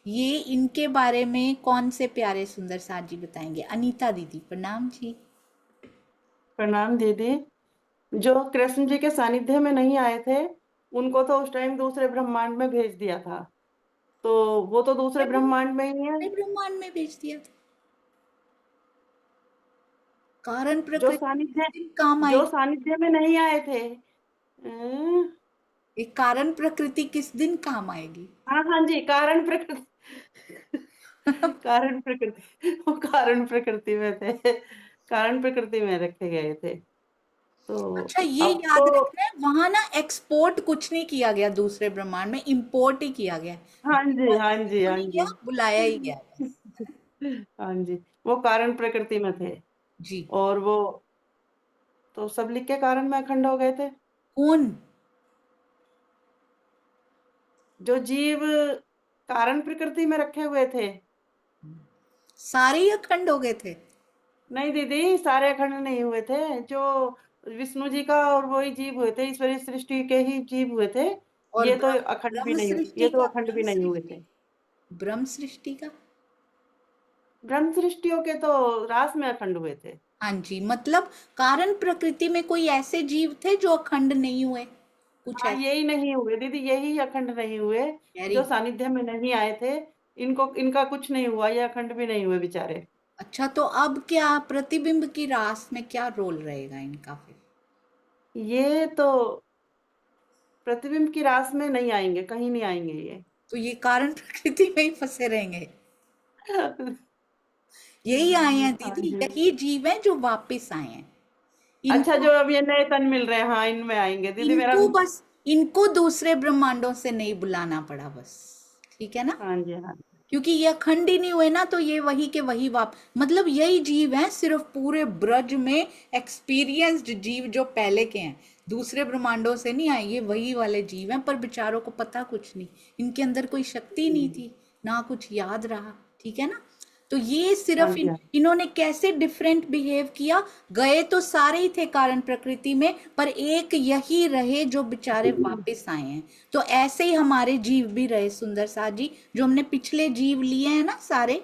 ये इनके बारे में कौन से प्यारे सुंदर साथ जी बताएंगे? अनीता दीदी, प्रणाम जी। प्रणाम दीदी। जो कृष्ण जी के सानिध्य में नहीं आए थे उनको तो उस टाइम दूसरे ब्रह्मांड में भेज दिया था, तो वो तो दूसरे ब्रह्मांड में ही है। ब्रह्मांड में भेज दिया था। कारण जो प्रकृति सानिध्य किस दिन काम जो आएगी? सानिध्य में नहीं आए थे। ये कारण प्रकृति किस दिन काम आएगी? हाँ हाँ जी, कारण प्रकृति कारण प्रकृति, वो कारण प्रकृति में थे, कारण प्रकृति में रखे गए थे। तो अच्छा, ये अब याद तो रखना है, वहां ना एक्सपोर्ट कुछ नहीं किया गया दूसरे ब्रह्मांड में, इंपोर्ट ही किया गया। हाँ जी हाँ जी हाँ नहीं जी गया, बुलाया ही गया बस। हाँ जी, वो कारण प्रकृति में थे जी। और वो तो सब लिख के कारण में अखंड हो गए थे। कौन? जो जीव कारण प्रकृति में रखे हुए थे। सारे ही अखंड हो गए थे? नहीं दीदी, सारे अखंड नहीं हुए थे। जो विष्णु जी का और वही जीव हुए थे, ईश्वरीय सृष्टि के ही जीव हुए थे। और ये तो अखंड भी ब्रह्म नहीं, सृष्टि ये तो का, अखंड भी नहीं हुए थे। ब्रह्म सृष्टि का ब्रह्म सृष्टियों के तो रास में अखंड हुए थे। हाँ जी, मतलब कारण प्रकृति में कोई ऐसे जीव थे जो अखंड नहीं हुए, कुछ हाँ, ऐसे? यही नहीं हुए दीदी, यही अखंड नहीं हुए वेरी जो सानिध्य में नहीं आए थे। इनका कुछ नहीं हुआ, ये अखंड भी नहीं हुए बेचारे। अच्छा, तो अब क्या प्रतिबिंब की रास में क्या रोल रहेगा इनका फिर? ये तो प्रतिबिंब की रास में नहीं आएंगे, कहीं नहीं आएंगे ये। तो ये कारण प्रकृति में ही फंसे रहेंगे। यही आए हैं हाँ दीदी, जी। यही जीव हैं जो वापस आए हैं। अच्छा, इनको जो अब ये नए तन मिल रहे हैं, हाँ, इनमें आएंगे दीदी। मेरा इनको बस इनको दूसरे ब्रह्मांडों से नहीं बुलाना पड़ा बस, ठीक है ना? हाँ जी, हाँ जी। क्योंकि ये अखंड ही नहीं हुए ना, तो ये वही के वही मतलब यही जीव हैं, सिर्फ पूरे ब्रज में एक्सपीरियंस्ड जीव जो पहले के हैं, दूसरे ब्रह्मांडों से नहीं आए, ये वही वाले जीव हैं। पर बेचारों को पता कुछ नहीं, इनके अंदर कोई शक्ति नहीं थी, ना कुछ याद रहा, ठीक है ना? तो ये सिर्फ हाँ जी, हाँ। इन्होंने कैसे डिफरेंट बिहेव किया, गए तो सारे ही थे कारण प्रकृति में, पर एक यही रहे जो बेचारे वापस आए हैं। तो ऐसे ही हमारे जीव भी रहे सुंदर साथ जी, जो हमने पिछले जीव लिए हैं ना सारे,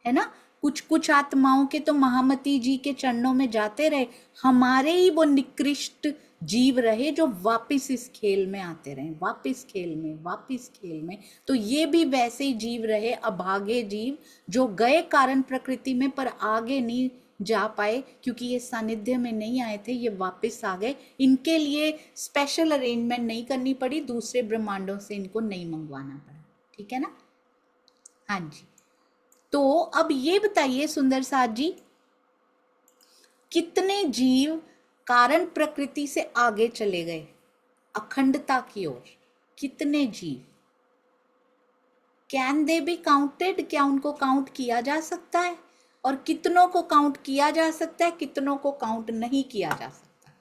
है ना, कुछ कुछ आत्माओं के तो महामती जी के चरणों में जाते रहे, हमारे ही वो निकृष्ट जीव रहे जो वापस इस खेल में आते रहे, वापस खेल में, वापस खेल में। तो ये भी वैसे ही जीव रहे, अभागे जीव जो गए कारण प्रकृति में पर आगे नहीं जा पाए, क्योंकि ये सानिध्य में नहीं आए थे, ये वापस आ गए। इनके लिए स्पेशल अरेंजमेंट नहीं करनी पड़ी, दूसरे ब्रह्मांडों से इनको नहीं मंगवाना पड़ा, ठीक है ना? हाँ जी। तो अब ये बताइए सुंदर साथ जी, कितने जीव कारण प्रकृति से आगे चले गए अखंडता की ओर? कितने जीव? Can they be counted? क्या उनको काउंट किया जा सकता है? और कितनों को काउंट किया जा सकता है, कितनों को काउंट नहीं किया जा सकता?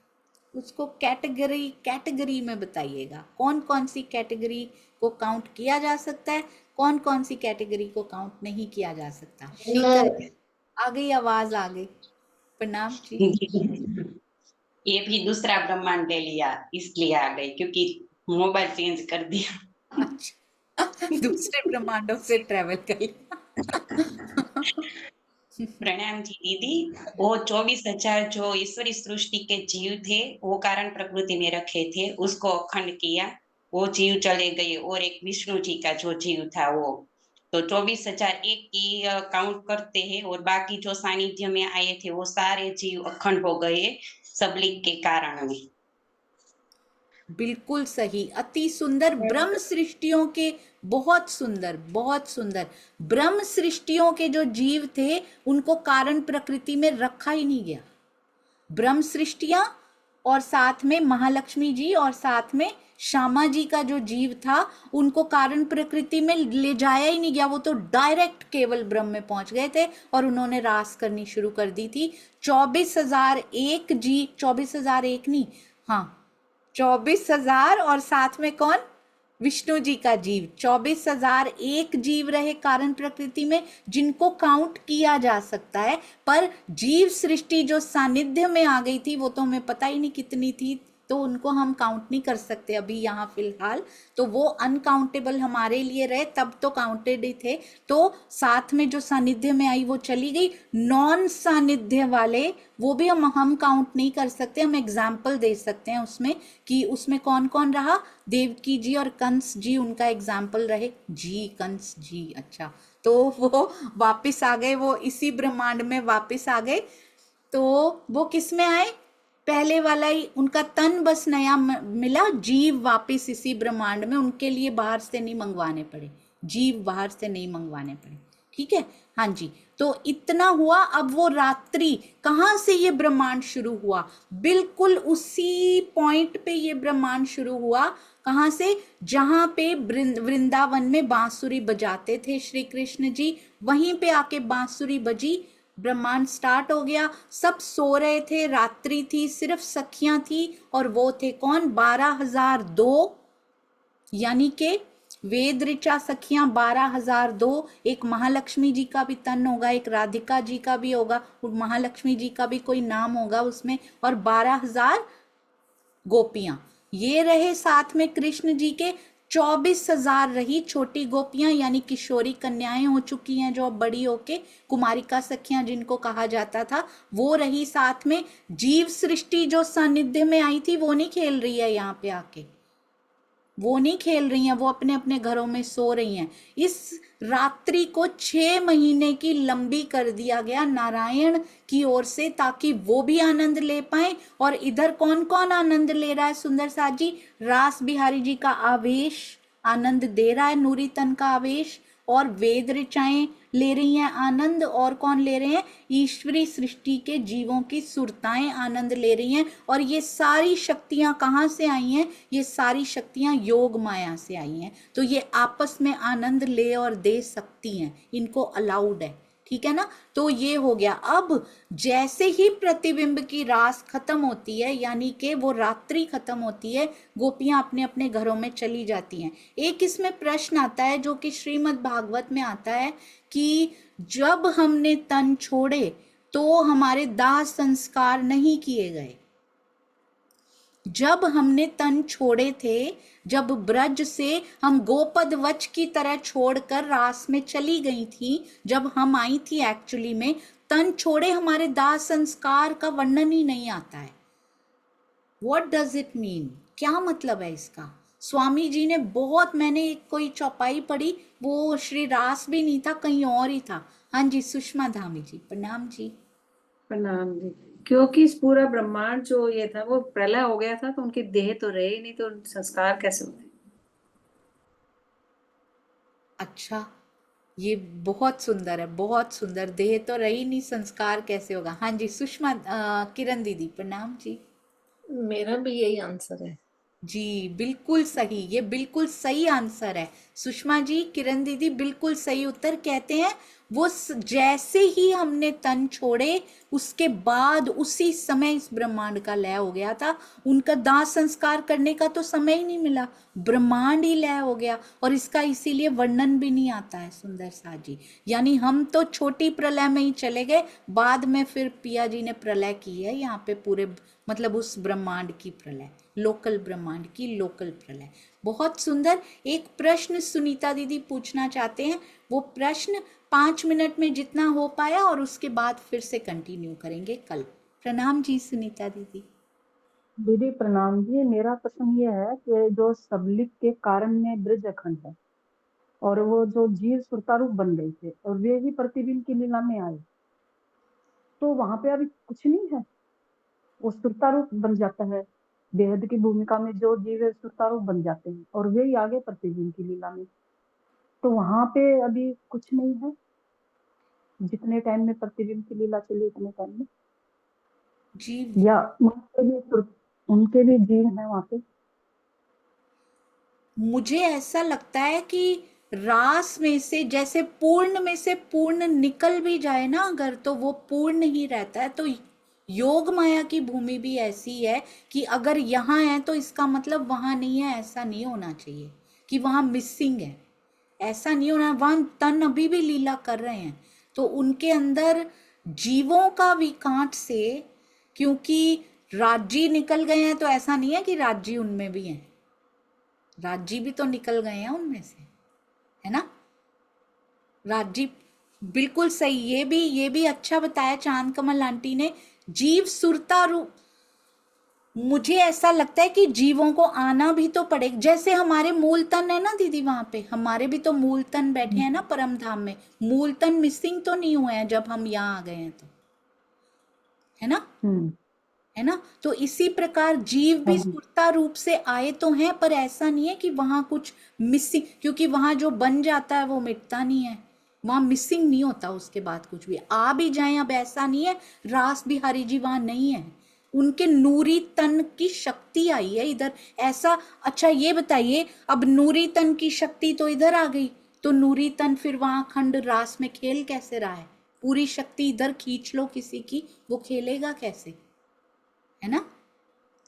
उसको कैटेगरी में बताइएगा, कौन कौन सी कैटेगरी को काउंट किया जा सकता है, कौन कौन सी कैटेगरी को काउंट नहीं किया जा सकता। शीतल आ गई, आवाज आ गई, प्रणाम जी। ये भी दूसरा ब्रह्मांड ले लिया, इसलिए आ गई, क्योंकि मोबाइल चेंज कर दिया। अच्छा, दूसरे ब्रह्मांडों से ट्रेवल कर लिया। प्रणाम जी दीदी। वो 24,000 जो ईश्वरी सृष्टि के जीव थे, वो कारण प्रकृति में रखे थे, उसको अखंड किया, वो जीव चले गए। और एक विष्णु जी का जो जीव था वो, तो 24,001 की काउंट करते हैं, और बाकी जो सानिध्य में आए थे वो सारे जीव अखंड हो गए सबलिंग के कारण में। बिल्कुल सही, अति सुंदर। ब्रह्म सृष्टियों के बहुत सुंदर, बहुत सुंदर ब्रह्म सृष्टियों के जो जीव थे उनको कारण प्रकृति में रखा ही नहीं गया। ब्रह्म सृष्टियां और साथ में महालक्ष्मी जी और साथ में श्यामा जी का जो जीव था, उनको कारण प्रकृति में ले जाया ही नहीं गया, वो तो डायरेक्ट केवल ब्रह्म में पहुंच गए थे और उन्होंने रास करनी शुरू कर दी थी। 24,001 जी, 24,001 नहीं, हाँ 24,000 और साथ में कौन, विष्णु जी का जीव, 24,001 जीव रहे कारण प्रकृति में, जिनको काउंट किया जा सकता है। पर जीव सृष्टि जो सानिध्य में आ गई थी वो तो हमें पता ही नहीं कितनी थी, तो उनको हम काउंट नहीं कर सकते अभी यहाँ फिलहाल, तो वो अनकाउंटेबल हमारे लिए रहे, तब तो काउंटेड ही थे। तो साथ में जो सानिध्य में आई वो चली गई, नॉन सानिध्य वाले वो भी हम काउंट नहीं कर सकते। हम एग्जाम्पल दे सकते हैं उसमें कि उसमें कौन कौन रहा, देवकी जी और कंस जी उनका एग्जाम्पल रहे जी, कंस जी। अच्छा, तो वो वापस आ गए, वो इसी ब्रह्मांड में वापस आ गए। तो वो किस में आए, पहले वाला ही, उनका तन बस नया मिला, जीव वापस इसी ब्रह्मांड में, उनके लिए बाहर से नहीं मंगवाने पड़े, जीव बाहर से नहीं मंगवाने पड़े, ठीक है। हाँ जी, तो इतना हुआ। अब वो रात्रि, कहाँ से ये ब्रह्मांड शुरू हुआ, बिल्कुल उसी पॉइंट पे ये ब्रह्मांड शुरू हुआ। कहाँ से, जहाँ पे वृंदावन में बांसुरी बजाते थे श्री कृष्ण जी, वहीं पे आके बांसुरी बजी, ब्रह्मांड स्टार्ट हो गया। सब सो रहे थे, रात्रि थी, सिर्फ सखियां थी, और वो थे कौन, 12,002, यानी के वेद ऋचा सखियां 12,002। एक महालक्ष्मी जी का भी तन होगा, एक राधिका जी का भी होगा, महालक्ष्मी जी का भी कोई नाम होगा उसमें, और 12,000 गोपियां ये रहे साथ में कृष्ण जी के। 24,000 रही छोटी गोपियां यानी किशोरी कन्याएं हो चुकी हैं, जो अब बड़ी होके कुमारिका सखियां जिनको कहा जाता था वो रही। साथ में जीव सृष्टि जो सानिध्य में आई थी वो नहीं खेल रही है यहाँ पे आके, वो नहीं खेल रही हैं, वो अपने अपने घरों में सो रही हैं। इस रात्रि को 6 महीने की लंबी कर दिया गया नारायण की ओर से, ताकि वो भी आनंद ले पाए। और इधर कौन कौन आनंद ले रहा है सुंदर साथ जी? रास बिहारी जी का आवेश आनंद दे रहा है, नूरी तन का आवेश, और वेद ऋचाएं ले रही हैं आनंद, और कौन ले रहे हैं? ईश्वरी सृष्टि के जीवों की सुरताएं आनंद ले रही हैं। और ये सारी शक्तियां कहाँ से आई हैं? ये सारी शक्तियां योग माया से आई हैं। तो ये आपस में आनंद ले और दे सकती हैं, इनको अलाउड है, ठीक है ना। तो ये हो गया। अब जैसे ही प्रतिबिंब की रास खत्म होती है, यानी कि वो रात्रि खत्म होती है, गोपियां अपने अपने घरों में चली जाती हैं। एक इसमें प्रश्न आता है जो कि श्रीमद् भागवत में आता है कि जब हमने तन छोड़े तो हमारे दाह संस्कार नहीं किए गए। जब हमने तन छोड़े थे, जब ब्रज से हम गोपद वच की तरह छोड़कर रास में चली गई थी, जब हम आई थी एक्चुअली में, तन छोड़े हमारे दाह संस्कार का वर्णन ही नहीं आता है। What does it mean? क्या मतलब है इसका? स्वामी जी ने बहुत, मैंने एक कोई चौपाई पढ़ी, वो श्री रास भी नहीं था, कहीं और ही था। हाँ जी सुषमा धामी जी, प्रणाम जी। प्रणाम जी। क्योंकि इस पूरा ब्रह्मांड जो ये था वो प्रलय हो गया था, तो उनकी देह तो रहे ही नहीं, तो संस्कार कैसे होते? अच्छा, ये बहुत सुंदर है, बहुत सुंदर। देह तो रही नहीं, संस्कार कैसे होगा? हाँ जी सुषमा किरण दीदी, प्रणाम जी। मेरा भी यही आंसर है जी, बिल्कुल सही, ये बिल्कुल सही आंसर है सुषमा जी, किरण दीदी, बिल्कुल सही उत्तर। कहते हैं वो जैसे ही हमने तन छोड़े उसके बाद उसी समय इस ब्रह्मांड का लय हो गया था। उनका दाह संस्कार करने का तो समय ही नहीं मिला, ब्रह्मांड ही लय हो गया। और इसका इसीलिए वर्णन भी नहीं आता है सुंदर सा जी। यानी हम तो छोटी प्रलय में ही चले गए, बाद में फिर पिया जी ने प्रलय की है यहाँ पे, पूरे मतलब उस ब्रह्मांड की प्रलय, लोकल ब्रह्मांड की लोकल प्रलय। बहुत सुंदर। एक प्रश्न सुनीता दीदी पूछना चाहते हैं, वो प्रश्न 5 मिनट में जितना हो पाया, और उसके बाद फिर से कंटिन्यू करेंगे कल। प्रणाम जी सुनीता दीदी। दीदी प्रणाम जी। मेरा प्रश्न ये है कि जो सबलिक के कारण में ब्रज अखंड है, और वो जो जीव सुरतारूप बन गए थे और वे ही प्रतिबिंब की लीला में आए, तो वहां पे अभी कुछ नहीं है, वो सुरतारूप बन जाता है। बेहद की भूमिका में जो जीव है सुरतारूप बन जाते हैं और वे ही आगे प्रतिबिंब की लीला में, तो वहां पे अभी कुछ नहीं है। जितने टाइम में प्रतिबिंब की लीला चली उतने टाइम में जी या उनके भी जीव है वहां पे। मुझे ऐसा लगता है कि रास में से जैसे पूर्ण में से पूर्ण निकल भी जाए ना अगर, तो वो पूर्ण ही रहता है। तो योग माया की भूमि भी ऐसी है कि अगर यहाँ है तो इसका मतलब वहां नहीं है, ऐसा नहीं होना चाहिए कि वहां मिसिंग है, ऐसा नहीं होना। वहां तन अभी भी लीला कर रहे हैं, तो उनके अंदर जीवों का विकांट से, क्योंकि राज्य निकल गए हैं, तो ऐसा नहीं है कि राज्य उनमें भी हैं, राज्य भी तो निकल गए हैं उनमें से, है ना। राज्य बिल्कुल सही। ये भी अच्छा बताया चांद कमल आंटी ने। जीव सुरता रूप, मुझे ऐसा लगता है कि जीवों को आना भी तो पड़ेगा। जैसे हमारे मूल तन है ना दीदी, वहां पे हमारे भी तो मूल तन बैठे हैं ना परम धाम में, मूल तन मिसिंग तो नहीं हुए हैं जब हम यहाँ आ गए हैं, तो है ना, है ना। तो इसी प्रकार जीव भी सुरता रूप से आए तो हैं, पर ऐसा नहीं है कि वहां कुछ मिसिंग, क्योंकि वहां जो बन जाता है वो मिटता नहीं है, वहां मिसिंग नहीं होता उसके बाद कुछ भी। आ भी जाए अब ऐसा नहीं है रास बिहारी जी वहां नहीं है, उनके नूरी तन की शक्ति आई है इधर, ऐसा। अच्छा ये बताइए, अब नूरी तन की शक्ति तो इधर आ गई, तो नूरी तन फिर वहां खंड रास में खेल कैसे रहा है? पूरी शक्ति इधर खींच लो किसी की, वो खेलेगा कैसे, है ना।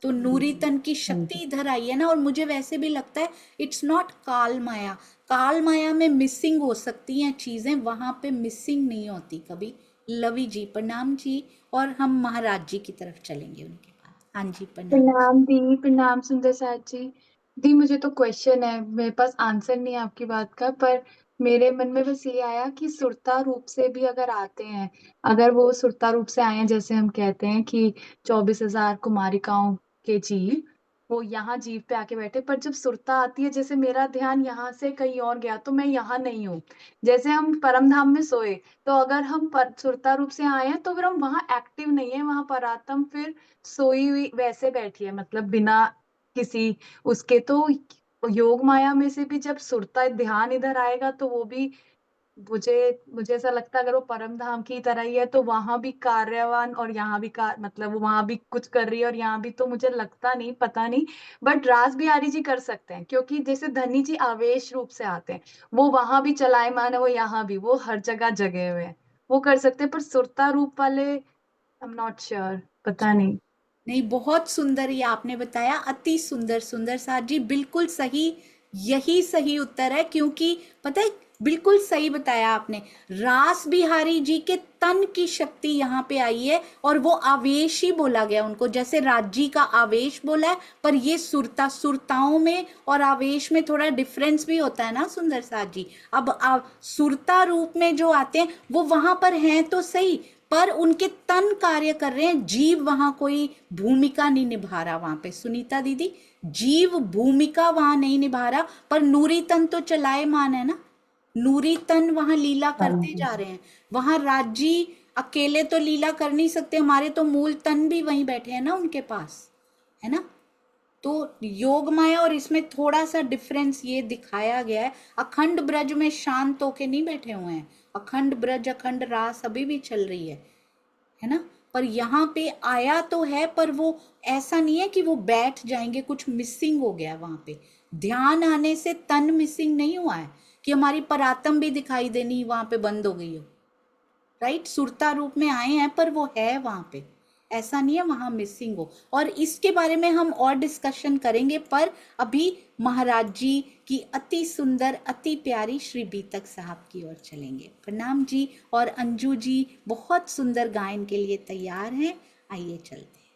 तो नूरी तन की शक्ति इधर आई है ना। और मुझे वैसे भी लगता है इट्स नॉट काल माया, काल माया में मिसिंग हो सकती हैं चीजें, वहां पे मिसिंग नहीं होती कभी। लवी जी प्रणाम जी। और हम महाराज जी की तरफ चलेंगे उनके पास। हाँ जी प्रणाम। प्रणाम दी, प्रणाम सुंदर साथ जी। दी मुझे तो क्वेश्चन है, मेरे पास आंसर नहीं है आपकी बात का, पर मेरे मन में बस ये आया कि सुरता रूप से भी अगर आते हैं, अगर वो सुरता रूप से आए हैं, जैसे हम कहते हैं कि 24,000 कुमारिकाओं के जीव वो यहाँ जीव पे आके बैठे, पर जब सुरता आती है, जैसे मेरा ध्यान यहाँ से कहीं और गया तो मैं यहाँ नहीं हूँ। जैसे हम परम धाम में सोए, तो अगर हम सुरता रूप से आए हैं तो फिर हम वहां एक्टिव नहीं है, वहां परात्म फिर सोई हुई वैसे बैठी है, मतलब बिना किसी उसके। तो योग माया में से भी जब सुरता ध्यान इधर आएगा तो वो भी मुझे मुझे ऐसा लगता है अगर वो परम धाम की तरह ही है तो वहां भी कार्यवान और यहाँ भी मतलब वो वहां भी कुछ कर रही है और यहाँ भी, तो मुझे लगता नहीं, पता नहीं, बट रास बिहारी जी कर सकते हैं, क्योंकि जैसे धनी जी आवेश रूप से आते हैं, वो वहां भी चलायमान है, वो यहाँ भी, वो हर जगह जगे हुए हैं, वो कर सकते हैं, पर सुरता रूप वाले आई एम नॉट श्योर, पता नहीं। नहीं, बहुत सुंदर ये आपने बताया, अति सुंदर। सुंदर साथ जी बिल्कुल सही, यही सही उत्तर है, क्योंकि पता है बिल्कुल सही बताया आपने। रास बिहारी जी के तन की शक्ति यहाँ पे आई है और वो आवेश ही बोला गया उनको, जैसे राजी का आवेश बोला है, पर ये सुरता, सुरताओं में और आवेश में थोड़ा डिफरेंस भी होता है ना सुंदर साथ जी। अब सुरता रूप में जो आते हैं वो वहां पर हैं तो सही, पर उनके तन कार्य कर रहे हैं, जीव वहां कोई भूमिका नहीं निभा रहा वहां पे। सुनीता दीदी, जीव भूमिका वहां नहीं निभा रहा, पर नूरी तन तो चलायमान है ना, नूरी तन वहां लीला करते जा रहे हैं। वहां राजी अकेले तो लीला कर नहीं सकते, हमारे तो मूल तन भी वहीं बैठे हैं ना उनके पास, है ना। तो योग माया और इसमें थोड़ा सा डिफरेंस ये दिखाया गया है। अखंड ब्रज में शांत होके नहीं बैठे हुए हैं, अखंड ब्रज अखंड रास अभी भी चल रही है ना। पर यहाँ पे आया तो है, पर वो ऐसा नहीं है कि वो बैठ जाएंगे, कुछ मिसिंग हो गया वहां पे। ध्यान आने से तन मिसिंग नहीं हुआ है कि हमारी परात्म भी दिखाई देनी वहां पे बंद हो गई हो, राइट। सुरता रूप में आए हैं पर वो है वहां पे, ऐसा नहीं है वहां मिसिंग हो। और इसके बारे में हम और डिस्कशन करेंगे, पर अभी महाराज जी की अति सुंदर अति प्यारी श्री बीतक साहब की ओर चलेंगे। प्रणाम जी। और अंजू जी बहुत सुंदर गायन के लिए तैयार हैं, आइए चलते हैं।